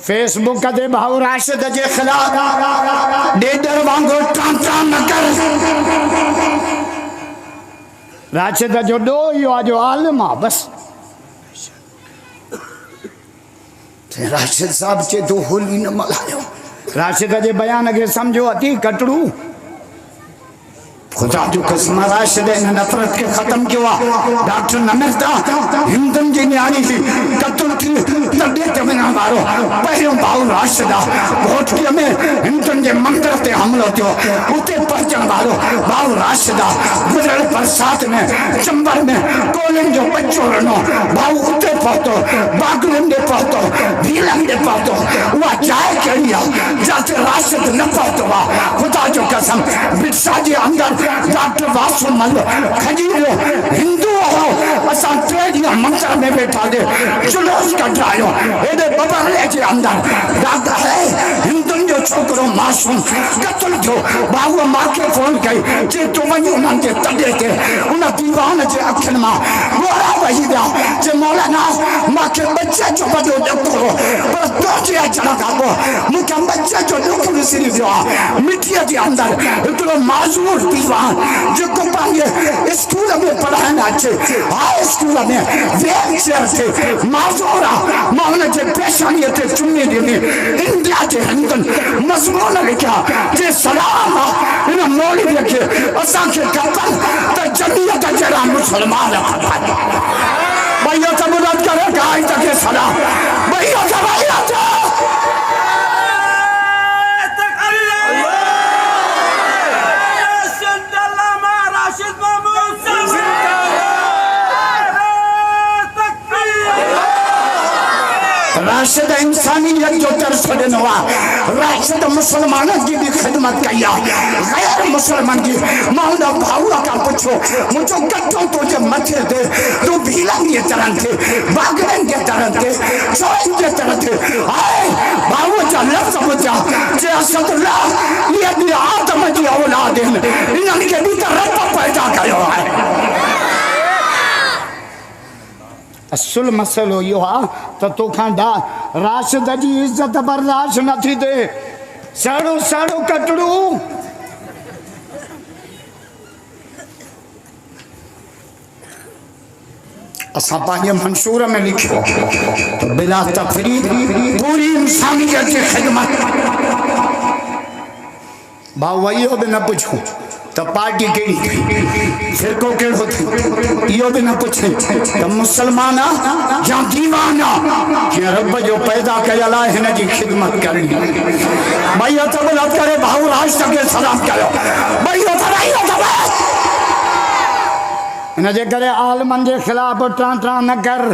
Facebook ते भाऊ राशिद जे खिलाफ डेडर वांगुर टांटा न कर। राशिद जो डो यो जो आलिम आ बस। राशिद साहब चे तो होली न मल्हायो। राशिद जे बयान के समझो अति कटड़ू। खुदा जो कसम राशिद ने नफरत के खत्म किया। डॉक्टर न मिलता हिंदन जी न्याणी थी कत्ल थी तड़े ते बिना मारो पहिरो भाऊ राशिद वोट के में हिंदन जे मंदिर ते हमलो थियो उते परचण वालो भाऊ राशिद गुजरल बरसात में चंबर में कोलिन जो बच्चो रनो भाऊ उते पहुतो बागलन दे पहुतो भीलन दे पहुतो वो चाय करिया जाते राशिद न पहुतो खुदा जो कसम बिरसा जी अंदर डॉक्टर वासु मल खजीरो हिंदू हो असा ट्रेडिया मंदिर में बैठा दे जुलूस कढायो एदे बबरले जे अंदर डॉक्टर है हिंदू जो छोकरो मासूम कत्ल थो बाबू मां के फोन कई जे तो वनी उनन के तडे के उन दीवान जे अखन मा मोरा वही दा जे मौलाना मां के बच्चे जो बदो देखो पर तो जे चला गाबो मुके बच्चे जो देखो सिरी जो मिट्टी के अंदर इतलो माजूर दीवान जो को पांगे स्कूल में पढ़ाना अच्छे हाई स्कूल में वेल चेयर थे माजूरा मौलाना जे पेशानी थे चुन्नी देने इंडिया के हिंदन मजमून लिखा जे सलाम इन मौलवी लिखे असा के कतल त जमीयत जरा मुसलमान भैया से मदद करे गाय तक सलाम भैया से भैया राशिद इंसानियत जो तरस हुआ राशिद मुसलमानों की भी खिदमत किया गैर मुसलमान की मौला भाऊला का पूछो मुझे कट्टों तो जब मथे थे तो भीलन के तरह थे बागरन के तरह थे चोइन के तरह थे आए भाऊ जा लफ्ज़ बुझा जे असदुल्लाह ये भी आदम की औलाद हैं इनके भीतर रब पैदा कयो है। असल मसलो यो तो तोखा डा राशिद जी इज्जत बर्दाश्त न थी थे साड़ो साड़ो कटड़ू असा पांचे मंशूर में लिखो तो बिला तफरीक पूरी इंसानियत की खिदमत भाऊ वही भी न पूछो तो पार्टी केड़ी फिरको केड़ो थी यो भी न पूछे तो मुसलमान या दीवाना या रब जो पैदा कयला हिन जी खिदमत करनी भैया तो बोला करे भाऊ राज तक सलाम करो भैया तो नहीं होता इन जे करे आलमन जे खिलाफ टां टां न कर।